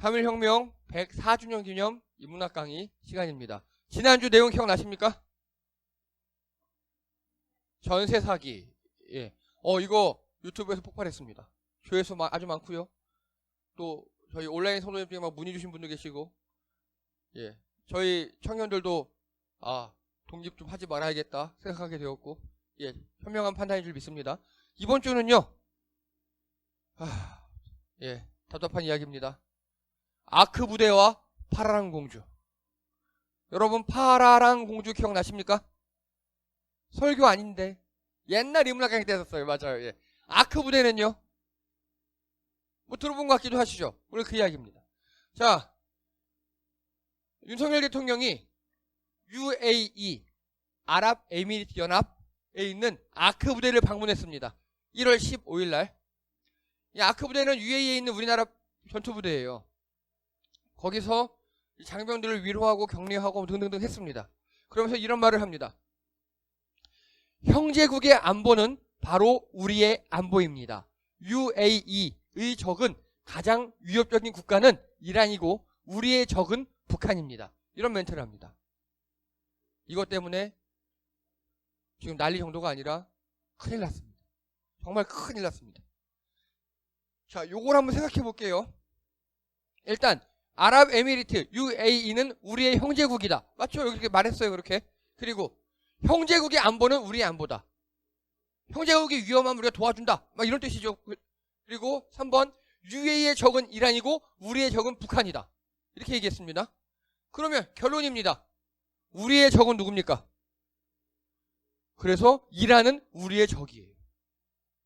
한일혁명 104주년 기념 인문학 강의 시간입니다. 지난주 내용 기억나십니까? 전세 사기. 예. 이거 유튜브에서 폭발했습니다. 조회수 아주 많고요. 또 저희 온라인 성도님 중에 막 문의 주신 분도 계시고, 예. 저희 청년들도 독립 좀 하지 말아야겠다 생각하게 되었고, 예. 현명한 판단인 줄 믿습니다. 이번 주는요. 예. 답답한 이야기입니다. 아크 부대와 파라랑 공주. 여러분 파라랑 공주 기억나십니까? 설교 아닌데 옛날 인문학 강의 때 했었어요. 맞아요. 예. 아크 부대는요. 뭐 들어본 것 같기도 하시죠. 오늘 그 이야기입니다. 자, 윤석열 대통령이 UAE 아랍에미리트 연합에 있는 아크 부대를 방문했습니다. 1월 15일 날. 이 아크 부대는 UAE에 있는 우리나라 전투 부대예요. 거기서 장병들을 위로하고 격려하고 등등등 했습니다. 그러면서 이런 말을 합니다. 형제국의 안보는 바로 우리의 안보입니다. UAE의 적은 가장 위협적인 국가는 이란이고 우리의 적은 북한입니다. 이런 멘트를 합니다. 이것 때문에 지금 난리 정도가 아니라 큰일 났습니다. 정말 큰일 났습니다. 자, 요걸 한번 생각해 볼게요. 일단 아랍에미리트 UAE는 우리의 형제국이다. 맞죠? 여기 이렇게 말했어요. 그렇게. 그리고 형제국의 안보는 우리의 안보다. 형제국이 위험하면 우리가 도와준다. 막 이런 뜻이죠. 그리고 3번 UAE의 적은 이란이고 우리의 적은 북한이다. 이렇게 얘기했습니다. 그러면 결론입니다. 우리의 적은 누굽니까? 그래서 이란은 우리의 적이에요.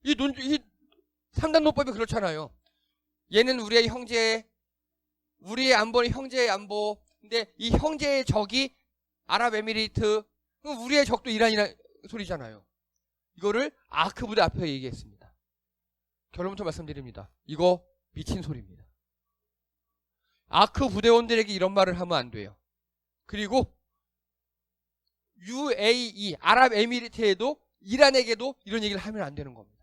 이 3단 논법이 그렇잖아요. 얘는 우리의 형제, 우리의 안보는 형제의 안보. 근데 이 형제의 적이 아랍에미리트, 우리의 적도 이란이라는 소리잖아요. 이거를 아크 부대 앞에 얘기했습니다. 결론부터 말씀드립니다. 이거 미친 소리입니다. 아크 부대원들에게 이런 말을 하면 안 돼요. 그리고 UAE 아랍에미리트에도 이란에게도 이런 얘기를 하면 안 되는 겁니다.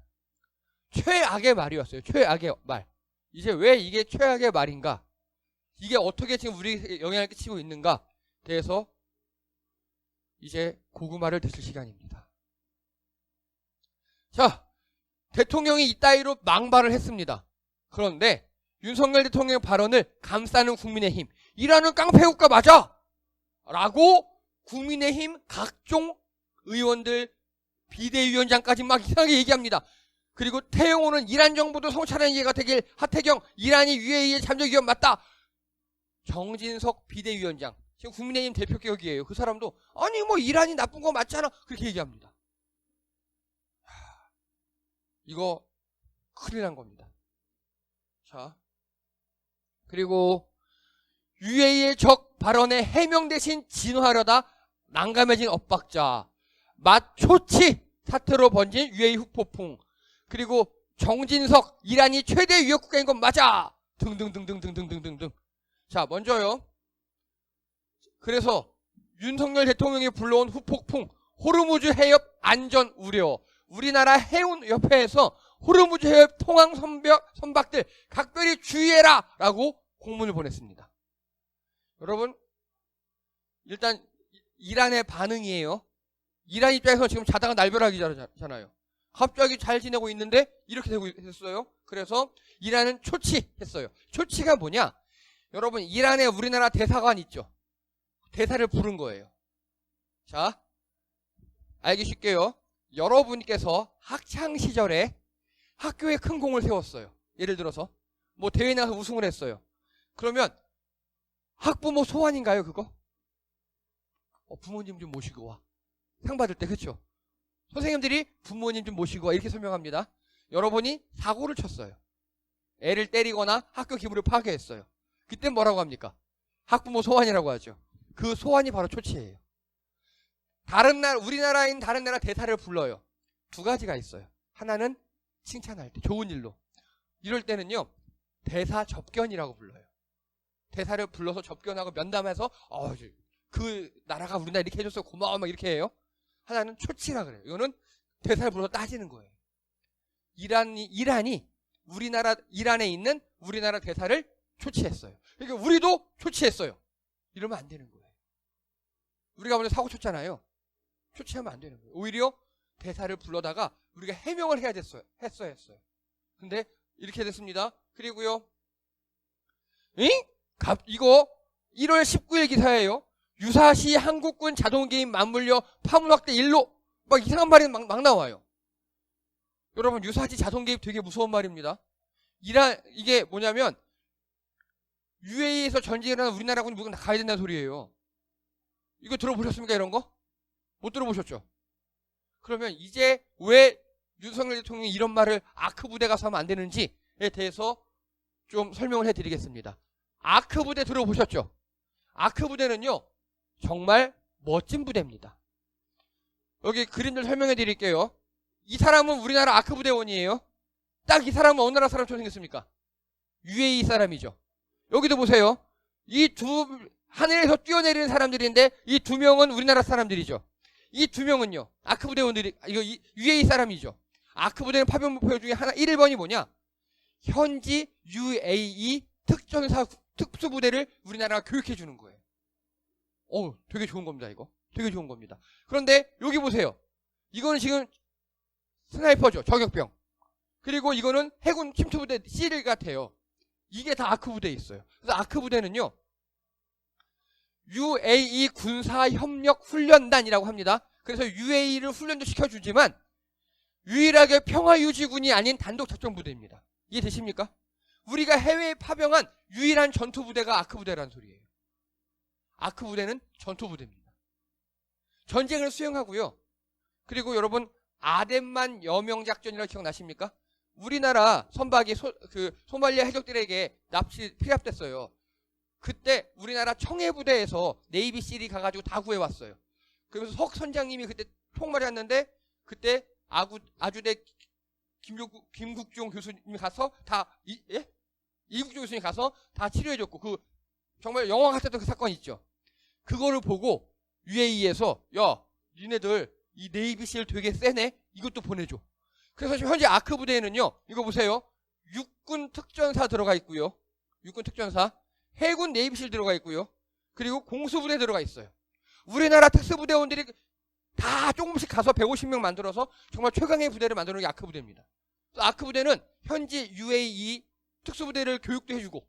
최악의 말이었어요. 최악의 말. 이제 왜 이게 최악의 말인가? 이게 어떻게 지금 우리에게 영향을 끼치고 있는가? 대해서 이제 고구마를 드실 시간입니다. 자, 대통령이 이따위로 망발을 했습니다. 그런데 윤석열 대통령 발언을 감싸는 국민의힘, 이라는 깡패국가 맞아! 라고 국민의힘 각종 의원들, 비대위원장까지 막 이상하게 얘기합니다. 그리고 태영호는 이란 정부도 성찰하는 이해가 되길, 하태경 이란이 UAE의 잠적 위협 맞다. 정진석 비대위원장, 지금 국민의힘 대표격이에요. 그 사람도 아니 뭐 이란이 나쁜 거 맞잖아 그렇게 얘기합니다. 이거 큰일 난 겁니다. 자, 그리고 UAE의 적 발언에 해명 대신 진화하려다 난감해진 엇박자, 마초치 사태로 번진 UAE 후폭풍, 그리고 정진석 이란이 최대 위협 국가인 건 맞아 등등등등등등등등. 자, 먼저요. 그래서 윤석열 대통령이 불러온 후폭풍, 호르무즈 해협 안전 우려. 우리나라 해운협회에서 호르무즈 해협 통항 선박들 각별히 주의해라 라고 공문을 보냈습니다. 여러분, 일단 이란의 반응이에요. 이란 입장에서 지금 자다가 날벼락이잖아요. 갑자기 잘 지내고 있는데 이렇게 되고 있었어요. 그래서 이란은 초치했어요. 초치가 뭐냐? 여러분, 이란에 우리나라 대사관 있죠. 대사를 부른 거예요. 자, 알기 쉽게요. 여러분께서 학창시절에 학교에 큰 공을 세웠어요. 예를 들어서 뭐 대회 나가서 우승을 했어요. 그러면 학부모 소원인가요, 그거? 부모님 좀 모시고 와. 상 받을 때, 그렇죠? 선생님들이 부모님 좀 모시고 와 이렇게 설명합니다. 여러분이 사고를 쳤어요. 애를 때리거나 학교 기물을 파괴했어요. 그때 뭐라고 합니까? 학부모 소환이라고 하죠. 그 소환이 바로 초치예요. 우리나라인 다른 나라 대사를 불러요. 두 가지가 있어요. 하나는 칭찬할 때, 좋은 일로. 이럴 때는요, 대사 접견이라고 불러요. 대사를 불러서 접견하고 면담해서, 그 나라가 우리나라 이렇게 해줬어, 고마워, 막 이렇게 해요. 하나는 초치라 그래요. 이거는 대사를 불러서 따지는 거예요. 이란이 이란에 있는 우리나라 대사를 초치했어요. 그러니까 우리도 초치했어요. 이러면 안 되는 거예요. 우리가 먼저 사고 쳤잖아요. 초치하면 안 되는 거예요. 오히려 대사를 불러다가 우리가 해명을 해야 했어요. 근데 이렇게 됐습니다. 그리고요. 이거 1월 19일 기사예요. 유사시 한국군 자동개입 맞물려 파문 확대 일로 막 이상한 말이 막 나와요. 여러분 유사시 자동개입 되게 무서운 말입니다. 이게 뭐냐면 UAE에서 전쟁이 일어나는 우리나라군이 무조건 가야 된다는 소리예요. 이거 들어보셨습니까? 이런 거? 못 들어보셨죠? 그러면 이제 왜 윤석열 대통령이 이런 말을 아크 부대 가서 하면 안 되는지에 대해서 좀 설명을 해드리겠습니다. 아크 부대 들어보셨죠? 아크 부대는요 정말 멋진 부대입니다. 여기 그림들 설명해 드릴게요. 이 사람은 우리나라 아크 부대원이에요. 딱 이 사람은 어느 나라 사람처럼 생겼습니까? UAE 사람이죠. 여기도 보세요. 하늘에서 뛰어내리는 사람들인데 이 두 명은 우리나라 사람들이죠. 이 두 명은요 아크 부대원들이 UAE 사람이죠. 아크 부대는 파병 목표 중에 하나 1번이 뭐냐? 현지 UAE 특전사 특수부대를 우리나라가 교육해 주는 거예요. 되게 좋은 겁니다. 이거 되게 좋은 겁니다. 그런데 여기 보세요. 이거는 지금 스나이퍼죠. 저격병. 그리고 이거는 해군 침투부대 C1 같아요. 이게 다 아크 부대에 있어요. 그래서 아크 부대는요 UAE 군사협력훈련단이라고 합니다. 그래서 UAE를 훈련도 시켜주지만 유일하게 평화유지군이 아닌 단독 작전부대입니다. 이해되십니까? 우리가 해외에 파병한 유일한 전투부대가 아크 부대라는 소리예요. 아크 부대는 전투부대입니다. 전쟁을 수행하고요. 그리고 여러분 아덴만 여명작전이라고 기억나십니까? 우리나라 선박이 소말리아 해적들에게 피랍됐어요. 그때 우리나라 청해부대에서 네이비실이 가가지고 다 구해왔어요. 그래서 석 선장님이 그때 총 맞았는데 그때 아주대 김국종 교수님이 가서 이국종 교수님이 가서 다 치료해줬고 정말 영화 같았던 그 사건 있죠. 그거를 보고 UAE에서 니네들 이 네이비실 되게 세네? 이것도 보내줘. 그래서 지금 현재 아크 부대에는요 이거 보세요. 육군 특전사 들어가 있고요. 육군 특전사 해군 네이비실 들어가 있고요. 그리고 공수부대 들어가 있어요. 우리나라 특수부대원들이 다 조금씩 가서 150명 만들어서 정말 최강의 부대를 만드는 게 아크 부대입니다. 아크 부대는 현지 UAE 특수부대를 교육도 해주고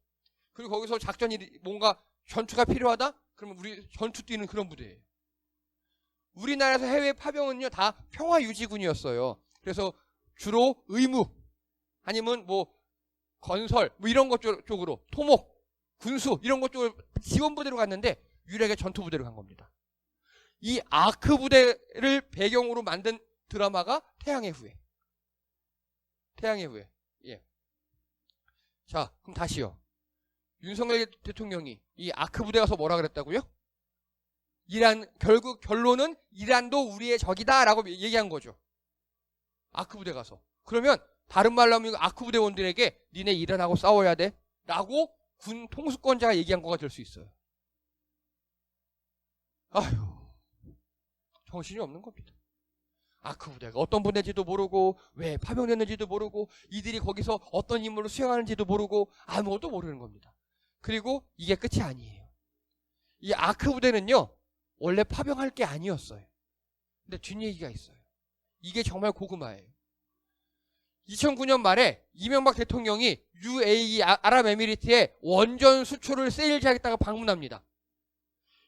그리고 거기서 작전이 뭔가 전투가 필요하다? 그러면 우리 전투 뛰는 그런 부대예요. 우리나라에서 해외 파병은요 다 평화유지군이었어요. 그래서 주로 의무 아니면 건설 이런 것 쪽으로 토목 군수 이런 것 쪽으로 지원부대로 갔는데 유일하게 전투부대로 간 겁니다. 이 아크 부대를 배경으로 만든 드라마가 태양의 후예. 예. 자, 그럼 다시요. 윤석열 대통령이 이 아크 부대 가서 뭐라 그랬다고요? 결국 결론은 이란도 우리의 적이다라고 얘기한 거죠. 아크 부대 가서. 그러면 다른 말로 하면 아크 부대원들에게 니네 이란하고 싸워야 돼 라고 군 통수권자가 얘기한 거가 될 수 있어요. 아휴, 정신이 없는 겁니다. 아크 부대가 어떤 부대인지도 모르고 왜 파병됐는지도 모르고 이들이 거기서 어떤 임무를 수행하는지도 모르고 아무것도 모르는 겁니다. 그리고 이게 끝이 아니에요. 이 아크 부대는요 원래 파병할 게 아니었어요. 근데 뒷얘기가 있어요. 이게 정말 고구마예요. 2009년 말에 이명박 대통령이 UAE 아랍에미리트에 원전 수출을 세일즈하겠다고 방문합니다.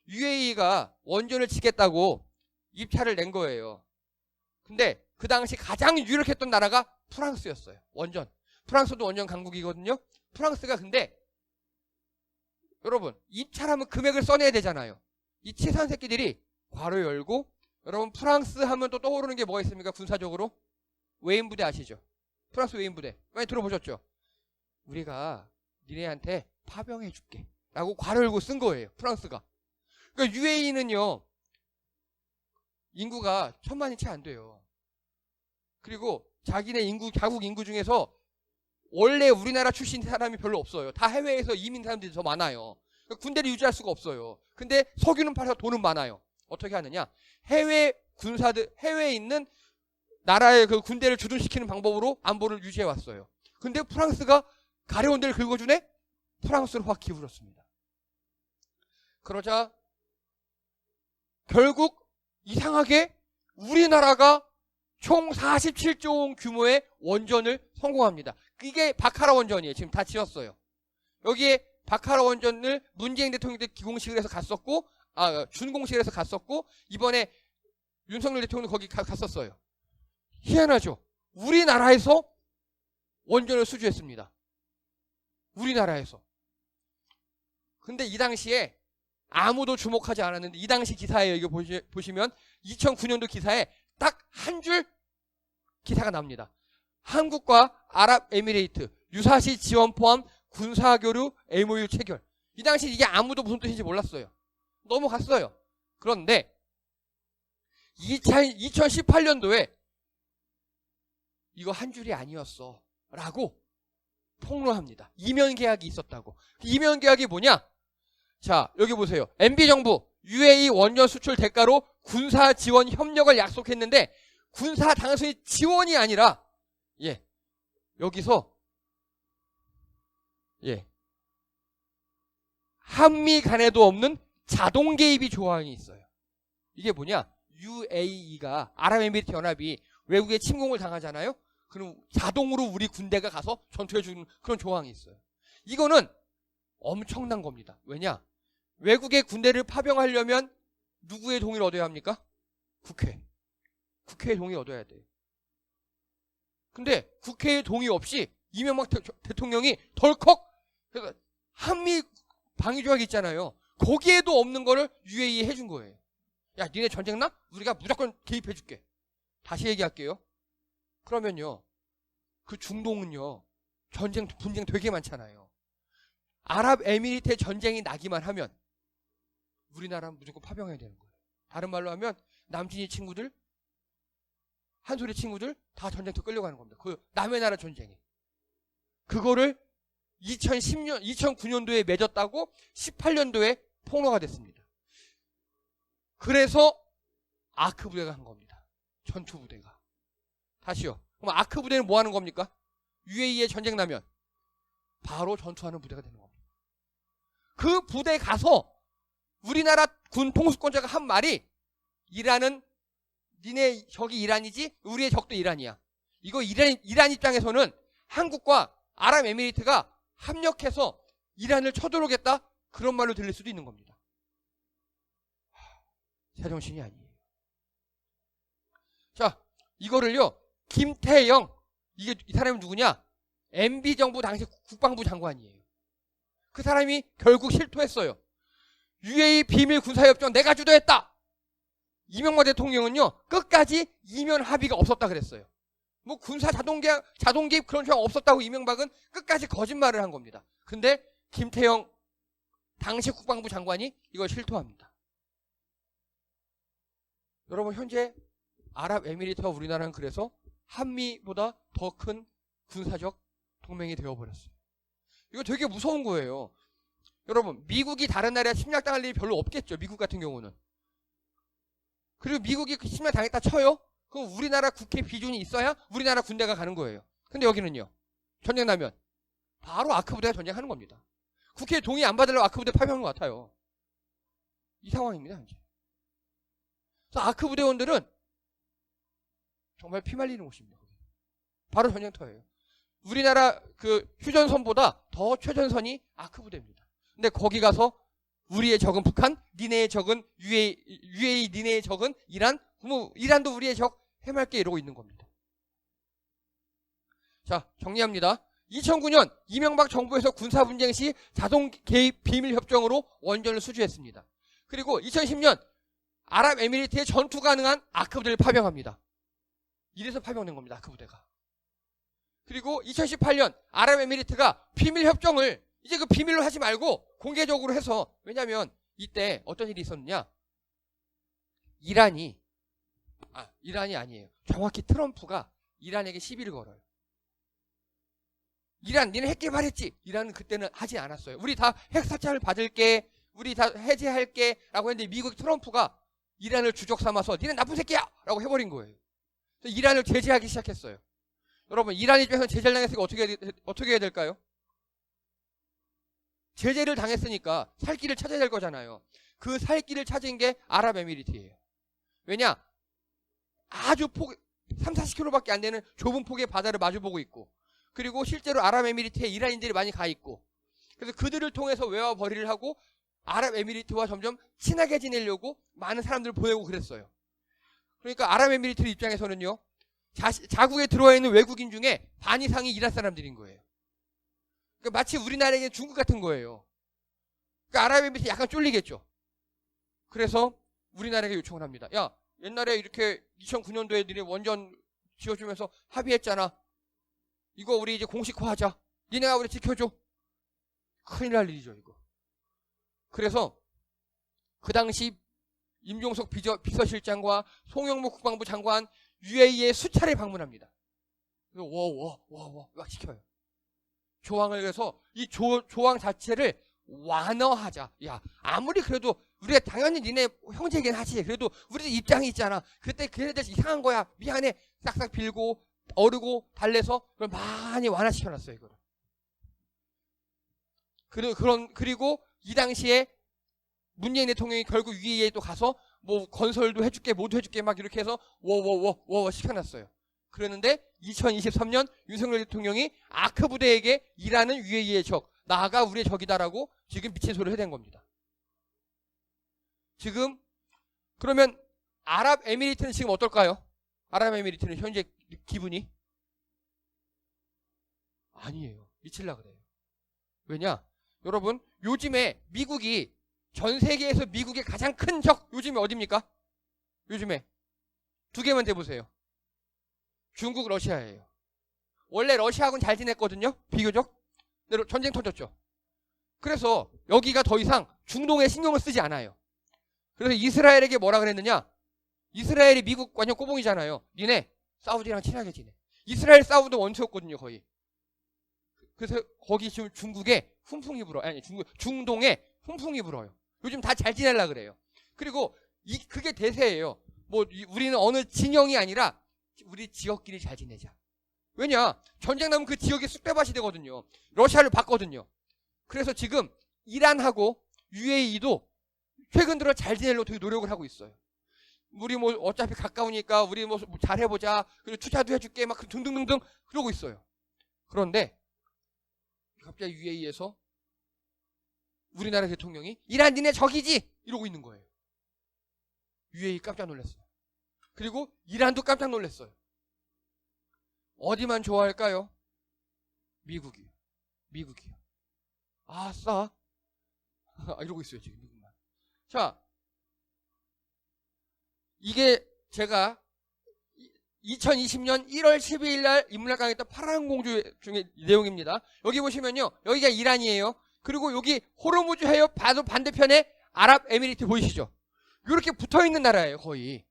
UAE가 원전을 짓겠다고 입찰을 낸 거예요. 근데 그 당시 가장 유력했던 나라가 프랑스였어요. 원전. 프랑스도 원전 강국이거든요. 프랑스가 근데 여러분 입찰하면 금액을 써내야 되잖아요. 이 치산 새끼들이 괄호 열고 여러분 프랑스 하면 또 떠오르는 게 뭐가 있습니까? 군사적으로 웨인 부대 아시죠? 프랑스 웨인 부대 많이 들어보셨죠? 우리가 니네한테 파병해 줄게 라고 괄호 열고 쓴 거예요. 프랑스가. 그러니까 UAE는요 인구가 1000만이 채 안 돼요. 그리고 자기네 자국 인구 중에서 원래 우리나라 출신 사람이 별로 없어요. 다 해외에서 이민 사람들이 더 많아요. 그러니까 군대를 유지할 수가 없어요. 근데 석유는 팔아서 돈은 많아요. 어떻게 하느냐? 해외에 있는 나라의 그 군대를 주둔시키는 방법으로 안보를 유지해 왔어요. 근데 프랑스가 가려운 데를 긁어주네? 프랑스로 확 기울었습니다. 그러자 결국 이상하게 우리나라가 총 47조 원 규모의 원전을 성공합니다. 이게 바카라 원전이에요. 지금 다 지었어요. 여기에 바카라 원전을 문재인 대통령 때 기공식을 해서 갔었고, 준공식을 해서 갔었고, 이번에 윤석열 대통령 거기 갔었어요. 희한하죠? 우리나라에서 원전을 수주했습니다. 우리나라에서. 근데 이 당시에 아무도 주목하지 않았는데, 이 당시 기사에 이거 보시면 2009년도 기사에 딱 한 줄 기사가 납니다. 한국과 아랍에미레이트 유사시 지원 포함 군사교류 MOU 체결. 이 당시 이게 아무도 무슨 뜻인지 몰랐어요. 넘어갔어요. 그런데 2018년도에 이거 한 줄이 아니었어 라고 폭로합니다. 이면 계약이 있었다고. 이면 계약이 뭐냐? 자, 여기 보세요. MB정부 UAE 원전 수출 대가로 군사 지원 협력을 약속했는데, 군사 단순히 지원이 아니라, 여기서, 한미 간에도 없는 자동 개입이 조항이 있어요. 이게 뭐냐? UAE가, 아랍에미리트 연합이 외국에 침공을 당하잖아요? 그럼 자동으로 우리 군대가 가서 전투해주는 그런 조항이 있어요. 이거는 엄청난 겁니다. 왜냐? 외국의 군대를 파병하려면 누구의 동의를 얻어야 합니까? 국회. 국회의 동의 얻어야 돼요. 근데 국회의 동의 없이 이명박 대통령이 덜컥, 그러니까 한미 방위조약 있잖아요. 거기에도 없는 거를 UAE 해준 거예요. 야, 니네 전쟁 나? 우리가 무조건 개입해줄게. 다시 얘기할게요. 그러면요, 그 중동은요, 분쟁 되게 많잖아요. 아랍에미리트의 전쟁이 나기만 하면 우리나라는 무조건 파병해야 되는 거예요. 다른 말로 하면 남진이 친구들, 한소리 친구들 다 전쟁터 끌려가는 겁니다. 그 남의 나라 전쟁에. 그거를 2009년도에 맺었다고 18년도에 폭로가 됐습니다. 그래서 아크 부대가 한 겁니다. 전투 부대가. 다시요. 그럼 아크 부대는 뭐 하는 겁니까? UAE에 전쟁 나면 바로 전투하는 부대가 되는 겁니다. 그 부대 가서 우리나라 군 통수권자가 한 말이, 이란은 니네 적이 이란이지 우리의 적도 이란이야. 이거 이란 입장에서는 한국과 아랍에미리트가 합력해서 이란을 쳐들어오겠다, 그런 말로 들릴 수도 있는 겁니다. 제정신이 아니에요. 자, 이거를요, 김태영, 이 사람이 누구냐? MB정부 당시 국방부 장관이에요. 그 사람이 결국 실토했어요. UAE 비밀 군사협정 내가 주도했다. 이명박 대통령은요, 끝까지 이면 합의가 없었다 그랬어요. 뭐 군사 자동 개입 그런 조항 없었다고 이명박은 끝까지 거짓말을 한 겁니다. 근데 김태영 당시 국방부 장관이 이걸 실토합니다. 여러분, 현재 아랍에미리트와 우리나라는 그래서 한미보다 더 큰 군사적 동맹이 되어버렸어요. 이거 되게 무서운 거예요. 여러분, 미국이 다른 나라에 침략당할 일이 별로 없겠죠. 미국 같은 경우는. 그리고 미국이 그 침략 당했다 쳐요? 그럼 우리나라 국회 비준이 있어야 우리나라 군대가 가는 거예요. 근데 여기는요, 전쟁 나면 바로 아크 부대가 전쟁하는 겁니다. 국회 동의 안 받으려고 아크 부대 파병한 것 같아요. 이 상황입니다, 현재. 그래서 아크 부대원들은 정말 피말리는 곳입니다. 바로 전쟁터예요. 우리나라 그 휴전선보다 더 최전선이 아크 부대입니다. 근데 거기 가서 우리의 적은 북한, 니네의 적은 UAE, 니네의 적은 이란, 뭐 이란도 우리의 적, 해맑게 이러고 있는 겁니다. 자, 정리합니다. 2009년 이명박 정부에서 군사분쟁 시 자동 개입 비밀협정으로 원전을 수주했습니다. 그리고 2010년 아랍에미리트에 전투 가능한 아크 부대를 파병합니다. 이래서 파병된 겁니다, 아크 부대가. 그리고 2018년 아랍에미리트가 비밀협정을 이제 그 비밀로 하지 말고 공개적으로 해서, 왜냐면 이때 어떤 일이 있었느냐, 이란이 아니에요. 정확히 트럼프가 이란에게 시비를 걸어요. 이란, 니네 핵 개발했지? 이란은 그때는 하지 않았어요. 우리 다 핵사찰을 받을게, 우리 다 해제할게 라고 했는데, 미국 트럼프가 이란을 주적 삼아서 니네 나쁜 새끼야! 라고 해버린 거예요. 그래서 이란을 제재하기 시작했어요. 여러분, 이란 입장에서 제재를 당했으니까 어떻게 해야 될까요? 제재를 당했으니까 살 길을 찾아야 될 거잖아요. 그 살 길을 찾은 게 아랍에미리트예요. 왜냐? 아주 3, 40km밖에 안 되는 좁은 폭의 바다를 마주보고 있고, 그리고 실제로 아랍에미리트에 이란인들이 많이 가 있고, 그래서 그들을 통해서 외화벌이를 하고 아랍에미리트와 점점 친하게 지내려고 많은 사람들을 보내고 그랬어요. 그러니까 아랍에미리트 입장에서는요, 자국에 들어와 있는 외국인 중에 반 이상이 이란 사람들인 거예요. 그러니까 마치 우리나라에게 중국 같은 거예요. 그러니까 아랍에미리트 약간 쫄리겠죠. 그래서 우리나라에게 요청을 합니다. 야, 옛날에 이렇게 2009년도에 니네 원전 지어주면서 합의했잖아. 이거 우리 이제 공식화하자. 니네가 우리 지켜줘. 큰일 날 일이죠, 이거. 그래서 그 당시 임종석 비서실장과 송영무 국방부 장관 UAE에 수차례 방문합니다. 막 시켜요. 조항을 그래서 이 조항 자체를 완화하자. 야, 아무리 그래도 우리가 당연히 니네 형제긴 하지. 그래도 우리 입장이 있잖아. 그때 걔네들 이상한 거야. 미안해. 싹싹 빌고 어르고 달래서 그걸 많이 완화시켜놨어요, 이거를. 그리고 이 당시에 문재인 대통령이 결국 UAE에 또 가서 뭐 건설도 해줄게, 모두 해줄게 막 이렇게 해서 워워워워 시켜놨어요. 그러는데 2023년 윤석열 대통령이 아크 부대에게 이란은 UAE의 적, 나아가 우리의 적이다라고 지금 미친 소리를 해댄 겁니다. 지금 그러면 아랍에미리트는 지금 어떨까요? 아랍에미리트는 현재 기분이 아니에요. 미칠라 그래요. 왜냐? 여러분, 요즘에 미국이 전 세계에서 미국의 가장 큰 적 요즘에 어디입니까? 요즘에 두 개만 대보세요. 중국, 러시아예요. 원래 러시아하고는 잘 지냈거든요. 비교적. 근데 전쟁 터졌죠. 그래서 여기가 더 이상 중동에 신경을 쓰지 않아요. 그래서 이스라엘에게 뭐라 그랬느냐? 이스라엘이 미국 완전 꼬봉이잖아요. 니네 사우디랑 친하게 지내. 이스라엘 사우디 원수였거든요, 거의. 그래서 거기 지금 중국에 훈풍이 불어. 아니, 중동에 훈풍이 불어요. 요즘 다 잘 지내려 그래요. 그리고 그게 대세예요. 뭐 우리는 어느 진영이 아니라 우리 지역끼리 잘 지내자. 왜냐? 전쟁 나면 그 지역이 쑥대밭이 되거든요. 러시아를 봤거든요. 그래서 지금 이란하고 UAE도 최근 들어 잘 지내려고 되게 노력을 하고 있어요. 우리 뭐 어차피 가까우니까 우리 뭐 잘해보자. 그리고 투자도 해줄게. 막 등등등등 그러고 있어요. 그런데 갑자기 UAE에서 우리나라 대통령이 이란 니네 적이지? 이러고 있는 거예요. UAE 깜짝 놀랐어요. 그리고 이란도 깜짝 놀랐어요. 어디만 좋아할까요? 미국이요. 아싸. 이러고 있어요, 지금 미국만. 자, 이게 제가 2020년 1월 12일 날 인문학 강의했던 파란 공주 중에 내용입니다. 여기 보시면요. 여기가 이란이에요. 그리고 여기 호르무즈 해협 바로 반대편에 아랍에미리트 보이시죠? 이렇게 붙어있는 나라예요, 거의.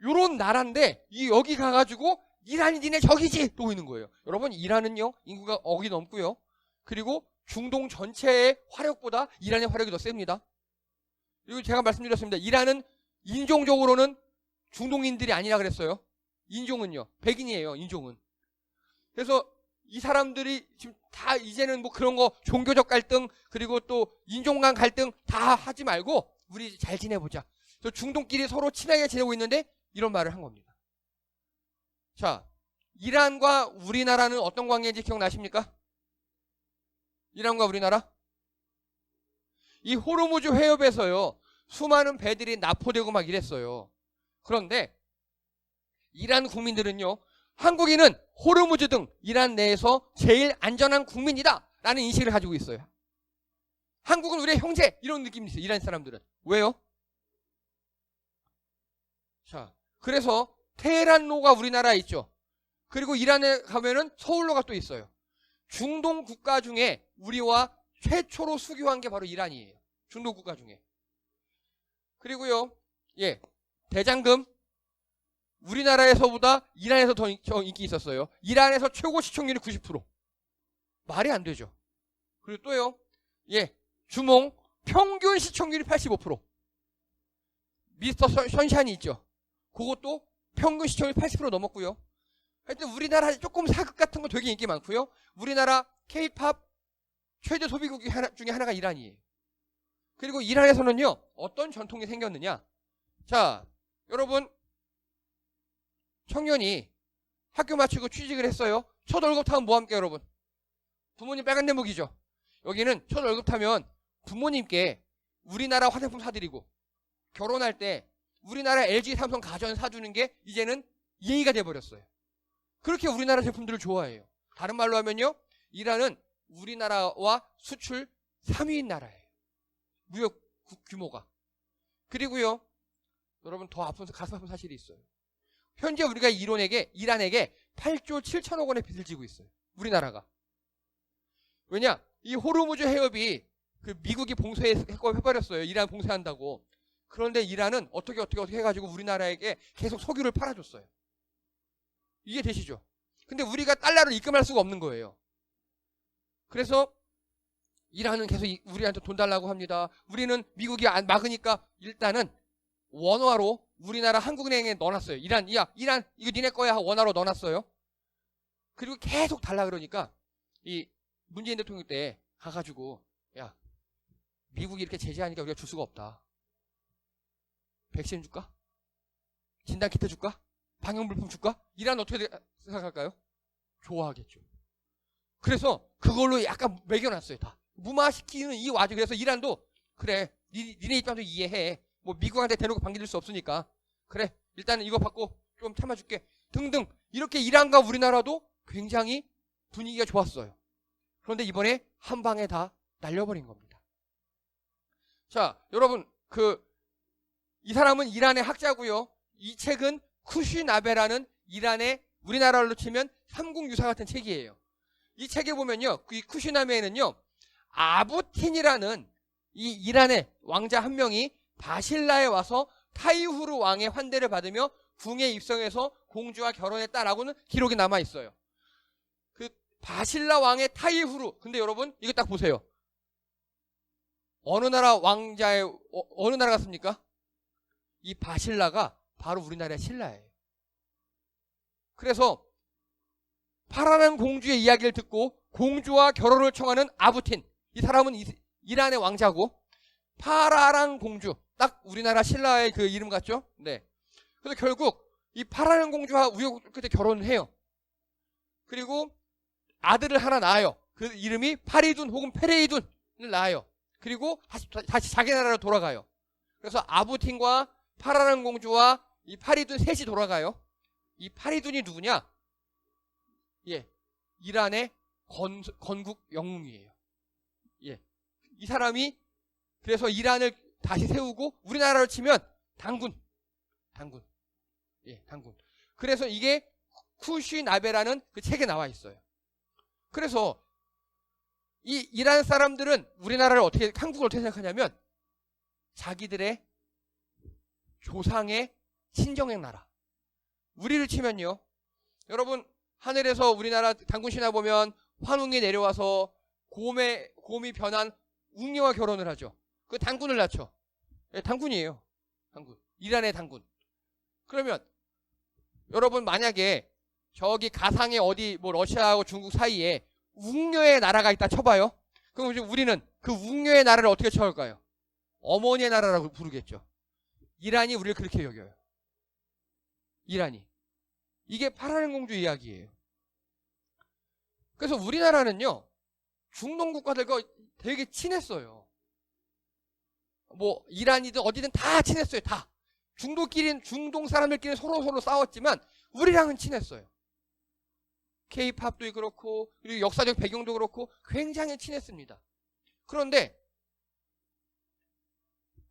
요런 나라인데 여기 가가지고 이란이 니네 적이지! 또 있는 거예요. 여러분, 이란은요 인구가 억이 넘고요. 그리고 중동 전체의 화력보다 이란의 화력이 더 셉니다. 그리고 제가 말씀드렸습니다. 이란은 인종적으로는 중동인들이 아니라 그랬어요. 인종은요. 백인이에요. 인종은. 그래서 이 사람들이 지금 다 이제는 뭐 그런 거 종교적 갈등 그리고 또 인종 간 갈등 다 하지 말고 우리 잘 지내보자. 그래서 중동끼리 서로 친하게 지내고 있는데 이런 말을 한 겁니다. 자, 이란과 우리나라는 어떤 관계인지 기억나십니까? 이란과 우리나라? 이 호르무즈 해협에서요. 수많은 배들이 납포되고 막 이랬어요. 그런데 이란 국민들은요. 한국인은 호르무즈 등 이란 내에서 제일 안전한 국민이다 라는 인식을 가지고 있어요. 한국은 우리의 형제 이런 느낌이 있어요. 이란 사람들은. 왜요? 자, 그래서 테헤란로가 우리나라에 있죠. 그리고 이란에 가면은 서울로가 또 있어요. 중동 국가 중에 우리와 최초로 수교한 게 바로 이란이에요. 중동 국가 중에. 그리고요. 대장금 우리나라에서보다 이란에서 더 인기 있었어요. 이란에서 최고 시청률이 90%. 말이 안 되죠. 그리고 또요. 주몽 평균 시청률이 85%. 미스터 선샤인이 있죠. 그것도 평균 시청률 80% 넘었고요. 하여튼 우리나라 조금 사극 같은 거 되게 인기 많고요. 우리나라 K-팝 최대 소비국 중에 하나가 이란이에요. 그리고 이란에서는요, 어떤 전통이 생겼느냐. 자, 여러분, 청년이 학교 마치고 취직을 했어요. 첫 월급 타면 뭐 합니까, 여러분? 부모님 빨간 대목이죠. 여기는 첫 월급 타면 부모님께 우리나라 화장품 사드리고, 결혼할 때 우리나라 LG, 삼성 가전 사주는 게 이제는 예의가 돼버렸어요. 그렇게 우리나라 제품들을 좋아해요. 다른 말로 하면요, 이란은 우리나라와 수출 3위인 나라예요. 무역 규모가. 그리고요, 여러분 더 가슴 아픈 사실이 있어요. 현재 우리가 이란에게 8조 7천억 원의 빚을 지고 있어요. 우리나라가. 왜냐? 이 호르무즈 해협이 그 미국이 봉쇄해버렸어요. 이란 봉쇄한다고. 그런데 이란은 어떻게 해가지고 우리나라에게 계속 석유를 팔아줬어요. 이게 되시죠? 근데 우리가 달러를 입금할 수가 없는 거예요. 그래서 이란은 계속 우리한테 돈 달라고 합니다. 우리는 미국이 막으니까 일단은 원화로 우리나라 한국은행에 넣어놨어요. 이란 이거 니네 거야 하고 원화로 넣어놨어요. 그리고 계속 달라 그러니까 이 문재인 대통령 때 가가지고, 야, 미국이 이렇게 제재하니까 우리가 줄 수가 없다. 백신 줄까? 진단키트 줄까? 방역물품 줄까? 이란 어떻게 생각할까요? 좋아하겠죠. 그래서 그걸로 약간 매겨놨어요. 다 무마시키는 이 와중에. 그래서 이란도 그래, 니네 입장도 이해해. 뭐 미국한테 대놓고 반기줄 수 없으니까 그래, 일단은 이거 받고 좀 참아줄게 등등. 이렇게 이란과 우리나라도 굉장히 분위기가 좋았어요. 그런데 이번에 한 방에 다 날려버린 겁니다. 자, 여러분, 이 사람은 이란의 학자고요. 이 책은 쿠시나베라는 이란의, 우리나라로 치면 삼국유사 같은 책이에요. 이 책에 보면요, 이 쿠시나베에는요, 아부틴이라는 이 이란의 왕자 한 명이 바실라에 와서 타이후르 왕의 환대를 받으며 궁에 입성해서 공주와 결혼했다라고는 기록이 남아 있어요. 그 바실라 왕의 타이후르. 근데 여러분, 이거 딱 보세요. 어느 나라 어느 나라 같습니까? 이 바실라가 바로 우리나라의 신라예요. 그래서 파라난 공주의 이야기를 듣고 공주와 결혼을 청하는 아부틴. 이 사람은 이란의 왕자고, 파라난 공주. 딱 우리나라 신라의 그 이름 같죠? 네. 그래서 결국 이 파라난 공주와 우여곡절 끝에 결혼을 해요. 그리고 아들을 하나 낳아요. 그 이름이 파리둔 혹은 페레이둔을 낳아요. 그리고 다시 자기 나라로 돌아가요. 그래서 아부틴과 파라난 공주와 이 파리둔 셋이 돌아가요. 이 파리둔이 누구냐? 예, 이란의 건국 영웅이에요. 예, 이 사람이 그래서 이란을 다시 세우고, 우리나라로 치면 단군. 예, 단군. 그래서 이게 쿠시나베라는 그 책에 나와 있어요. 그래서 이 이란 사람들은 우리나라를 한국을 어떻게 생각하냐면 자기들의 조상의 친정의 나라. 우리를 치면요, 여러분, 하늘에서 우리나라 단군 신화 보면 환웅이 내려와서 곰이 변한 웅녀와 결혼을 하죠. 그 단군을 낳죠. 예, 단군이에요. 단군. 이란의 단군. 그러면 여러분, 만약에 저기 가상의 어디 뭐 러시아하고 중국 사이에 웅녀의 나라가 있다 쳐봐요. 그럼 우리는 그 웅녀의 나라를 어떻게 쳐올까요? 어머니의 나라라고 부르겠죠. 이란이 우리를 그렇게 여겨요. 이란이. 이게 파라난 공주 이야기예요. 그래서 우리나라는요, 중동 국가들과 되게 친했어요. 뭐 이란이든 어디든 다 친했어요. 다. 중동 사람들끼리 서로 싸웠지만 우리랑은 친했어요. K-팝도 그렇고, 그리고 역사적 배경도 그렇고 굉장히 친했습니다. 그런데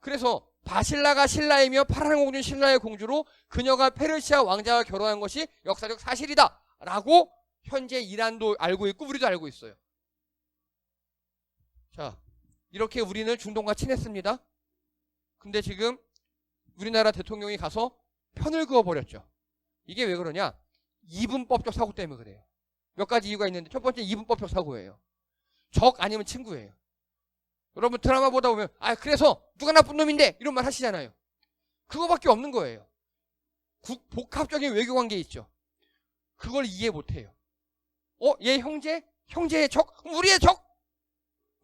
그래서 바실라가 신라이며 파라난 공주는 신라의 공주로 그녀가 페르시아 왕자와 결혼한 것이 역사적 사실이다 라고 현재 이란도 알고 있고 우리도 알고 있어요. 자, 이렇게 우리는 중동과 친했습니다. 근데 지금 우리나라 대통령이 가서 편을 그어버렸죠. 이게 왜 그러냐? 이분법적 사고 때문에 그래요. 몇 가지 이유가 있는데, 첫 번째 이분법적 사고예요. 적 아니면 친구예요. 여러분 드라마 보다 보면 그래서 누가 나쁜 놈인데 이런 말 하시잖아요. 그거밖에 없는 거예요. 복합적인 외교관계 있죠. 그걸 이해 못해요. 얘 형제의 적? 우리의 적?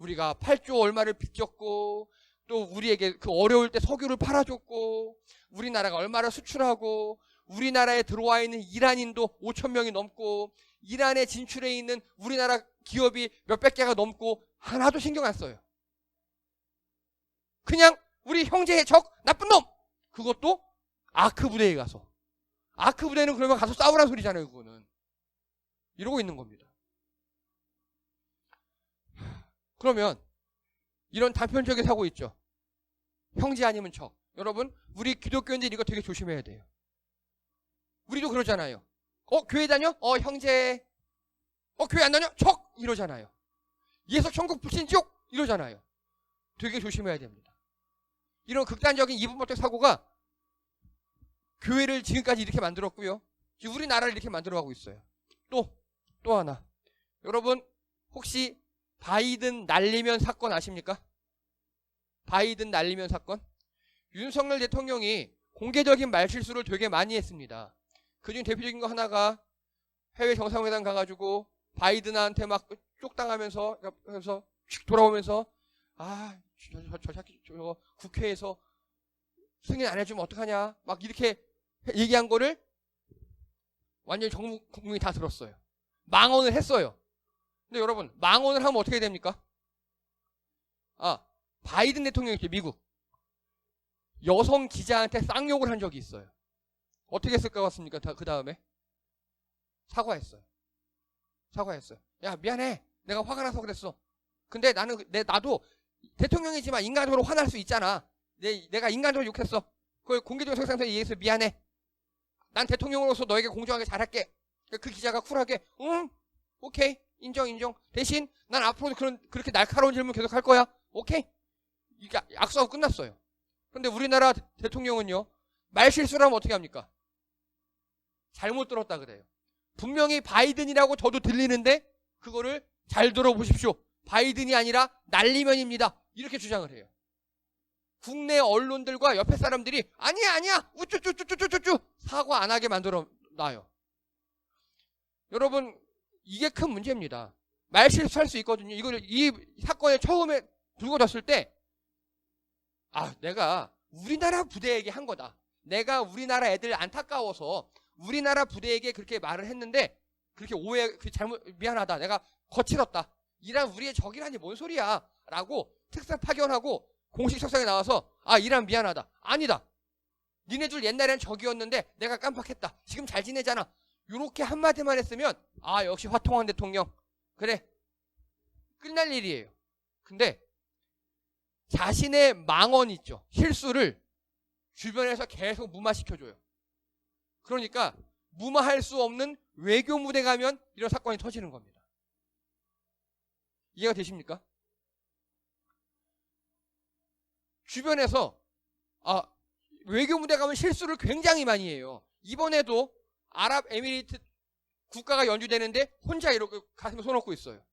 우리가 8조 얼마를 빚졌고 또 우리에게 그 어려울 때 석유를 팔아줬고 우리나라가 얼마나 수출하고 우리나라에 들어와 있는 이란인도 5천 명이 넘고 이란에 진출해 있는 우리나라 기업이 몇백 개가 넘고 하나도 신경 안 써요. 그냥 우리 형제의 적 나쁜 놈 그것도 아크 부대에 가서 아크 부대는 그러면 가서 싸우란 소리잖아요. 그거는 이러고 있는 겁니다. 그러면 이런 단편적인 사고 있죠. 형제 아니면 적. 여러분 우리 기독교인들 이거 되게 조심해야 돼요. 우리도 그러잖아요. 교회 다녀? 형제. 교회 안 다녀? 적! 이러잖아요. 예수 천국 불신족! 이러잖아요. 되게 조심해야 됩니다. 이런 극단적인 이분법적 사고가 교회를 지금까지 이렇게 만들었고요. 우리나라를 이렇게 만들어가고 있어요. 또 하나. 여러분 혹시 바이든 날리면 사건 아십니까? 바이든 날리면 사건? 윤석열 대통령이 공개적인 말실수를 되게 많이 했습니다. 그중 대표적인 거 하나가 해외 정상회담 가가지고 바이든한테 막 쪽당하면서 돌아오면서 저 국회에서 승인 안 해주면 어떡하냐 막 이렇게 얘기한 거를 완전히 전 국민이 다 들었어요. 망언을 했어요. 근데 여러분 망언을 하면 어떻게 됩니까? 바이든 대통령이 미국 여성 기자한테 쌍욕을 한 적이 있어요. 어떻게 했을 것 같습니까? 그 다음에 사과했어요. 야 미안해. 내가 화가 나서 그랬어. 근데 나도 대통령이지만 인간적으로 화날 수 있잖아. 내가 인간적으로 욕했어. 그걸 공개적인 석상에서 얘기해서 미안해. 난 대통령으로서 너에게 공정하게 잘할게. 그 기자가 쿨하게 응 오케이 인정. 대신 난 앞으로도 그렇게 날카로운 질문 계속 할 거야. 오케이. 이게 악수하고 끝났어요. 그런데 우리나라 대통령은요. 말실수를 하면 어떻게 합니까? 잘못 들었다 그래요. 분명히 바이든이라고 저도 들리는데 그거를 잘 들어보십시오. 바이든이 아니라 날리면입니다. 이렇게 주장을 해요. 국내 언론들과 옆에 사람들이 아니야 우쭈쭈쭈쭈쭈쭈 사과 안 하게 만들어 놔요. 여러분 이게 큰 문제입니다. 말실수할 수 있거든요. 이 사건에 처음에 불거졌을 때 내가 우리나라 부대에게 한 거다. 내가 우리나라 애들 안타까워서 우리나라 부대에게 그렇게 말을 했는데 그렇게 잘못 미안하다. 내가 거칠었다. 이란 우리의 적이라니 뭔 소리야 라고 특사 파견하고 공식 석상에 나와서 이란 미안하다. 아니다. 니네들 옛날엔 적이었는데 내가 깜빡했다. 지금 잘 지내잖아. 요렇게 한마디만 했으면 역시 화통한 대통령. 그래. 끝날 일이에요. 근데 자신의 망언 있죠. 실수를 주변에서 계속 무마시켜줘요. 그러니까 무마할 수 없는 외교 무대 가면 이런 사건이 터지는 겁니다. 이해가 되십니까? 주변에서 외교 무대 가면 실수를 굉장히 많이 해요. 이번에도 아랍에미리트 국가가 연주되는데 혼자 이렇게 가슴에 손 얹고 있어요.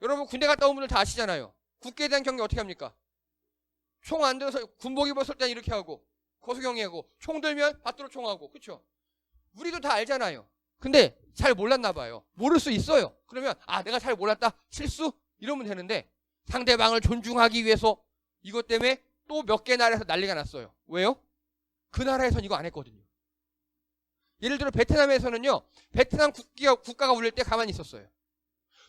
여러분 군대 갔다 온 분들 다 아시잖아요. 국기에 대한 경계 어떻게 합니까? 총 안 들어서 군복 입었을 때 이렇게 하고 거수경례하고 총 들면 받들어 총하고 그렇죠? 우리도 다 알잖아요. 근데 잘 몰랐나 봐요. 모를 수 있어요. 그러면 내가 잘 몰랐다 실수 이러면 되는데 상대방을 존중하기 위해서 이것 때문에 또 몇 개 나라에서 난리가 났어요. 왜요? 그 나라에선 이거 안 했거든요. 예를 들어 베트남에서는요. 베트남 국가가 울릴 때 가만히 있었어요.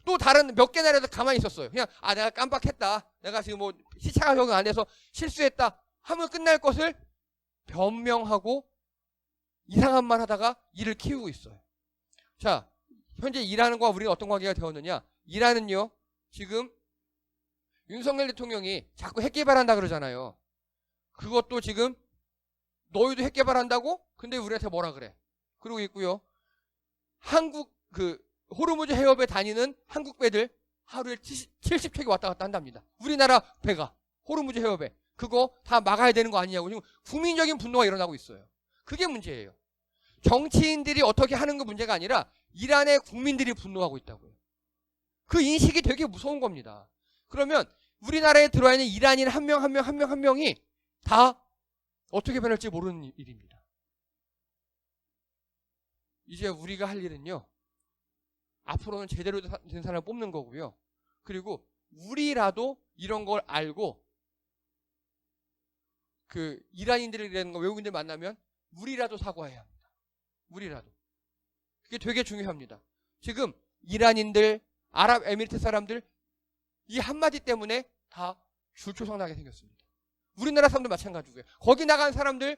또 다른 몇 개 나라에서 가만히 있었어요. 그냥 내가 깜빡했다. 내가 지금 시차가 적응 안 돼서 실수했다 하면 끝날 것을 변명하고 이상한 말 하다가 일을 키우고 있어요. 자, 현재 이란과 우리가 어떤 관계가 되었느냐? 이란은요. 지금 윤석열 대통령이 자꾸 핵 개발한다 그러잖아요. 그것도 지금 너희도 핵 개발한다고? 근데 우리한테 뭐라 그래? 그러고 있고요. 한국 호르무즈 해협에 다니는 한국 배들 하루에 70척이 왔다 갔다 한답니다. 우리나라 배가 호르무즈 해협에 그거 다 막아야 되는 거 아니냐고 지금 국민적인 분노가 일어나고 있어요. 그게 문제예요. 정치인들이 어떻게 하는 거 문제가 아니라 이란의 국민들이 분노하고 있다고요. 그 인식이 되게 무서운 겁니다. 그러면 우리나라에 들어와 있는 이란인 한 명이 다 어떻게 변할지 모르는 일입니다. 이제 우리가 할 일은요. 앞으로는 제대로 된 사람을 뽑는 거고요. 그리고 우리라도 이런 걸 알고 그 이란인들이라는 거 외국인들 만나면 우리라도 사과해야 합니다. 우리라도. 그게 되게 중요합니다. 지금 이란인들, 아랍에미리트 사람들 이 한마디 때문에 다 줄초성나게 생겼습니다. 우리나라 사람들 마찬가지고요. 거기 나간 사람들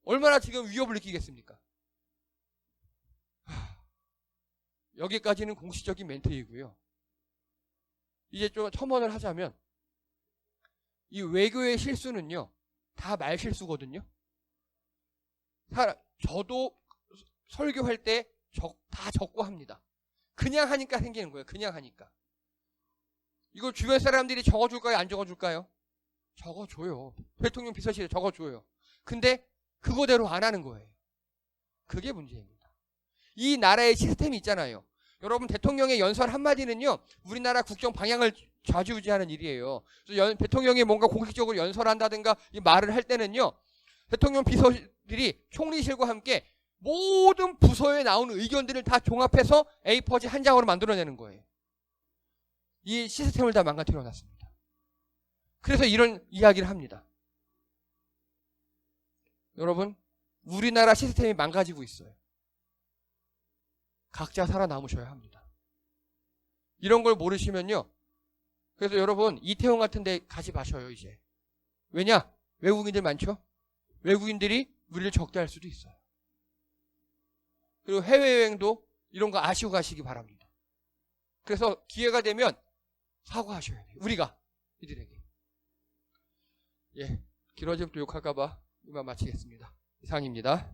얼마나 지금 위협을 느끼겠습니까? 여기까지는 공식적인 멘트이고요. 이제 좀 첨언을 하자면 이 외교의 실수는요. 다 말실수거든요. 저도 설교할 때 다 적고 합니다. 그냥 하니까 생기는 거예요. 그냥 하니까. 이걸 주변 사람들이 적어줄까요? 안 적어줄까요? 적어줘요. 대통령 비서실에 적어줘요. 근데 그거대로 안 하는 거예요. 그게 문제입니다. 이 나라의 시스템이 있잖아요. 여러분 대통령의 연설 한마디는요. 우리나라 국정 방향을 좌지우지하는 일이에요. 그래서 대통령이 뭔가 공식적으로 연설한다든가 이 말을 할 때는요. 대통령 비서실이 총리실과 함께 모든 부서에 나오는 의견들을 다 종합해서 A4지 한 장으로 만들어내는 거예요. 이 시스템을 다 망가뜨려 놨습니다. 그래서 이런 이야기를 합니다. 여러분, 우리나라 시스템이 망가지고 있어요. 각자 살아남으셔야 합니다. 이런 걸 모르시면요. 그래서 여러분, 이태원 같은 데 가지 마셔요, 이제. 왜냐? 외국인들 많죠? 외국인들이 우리를 적대할 수도 있어요. 그리고 해외여행도 이런 거 아시고 가시기 바랍니다. 그래서 기회가 되면 사과하셔야 돼요. 우리가 이들에게. 예, 길어지면 또 욕할까봐 이만 마치겠습니다. 이상입니다.